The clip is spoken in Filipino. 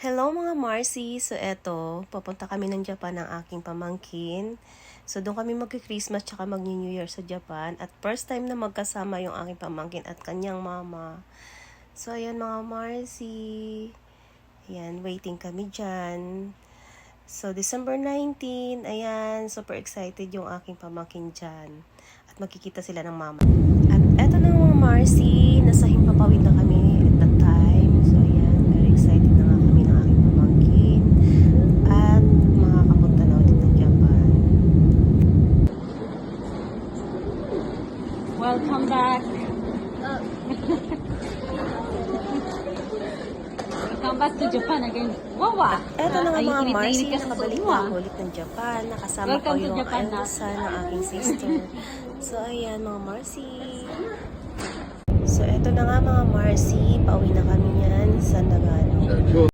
Hello mga Marcy! So eto, papunta kami ng Japan ng aking pamangkin. So doon kami magki-Christmas tsaka mag-New Year sa Japan. At first time na magkasama yung aking pamangkin at kanyang mama. So ayan mga Marcy. Ayan, waiting kami dyan. So December 19, ayan, super excited yung aking pamangkin dyan. At magkikita sila ng mama. At eto na mga Marcy, nasa Himpapawid na kami at that time. So ayan, very excited na nga kami ng aking pamangkin. At makakapunta na ulit ng Japan. Welcome back. Welcome back to Japan again. Wawa! Eto na nga mga Ay, Marcy, init-init ka sa nakabalik sumo, na ah. ako ulit ng Japan. Nakasama Welcome ko to yung Japan na. Elsa ng aking sister. So ayan mga Marcy. So eto na nga mga Marcy, pauwi na kami yan sa Nagano.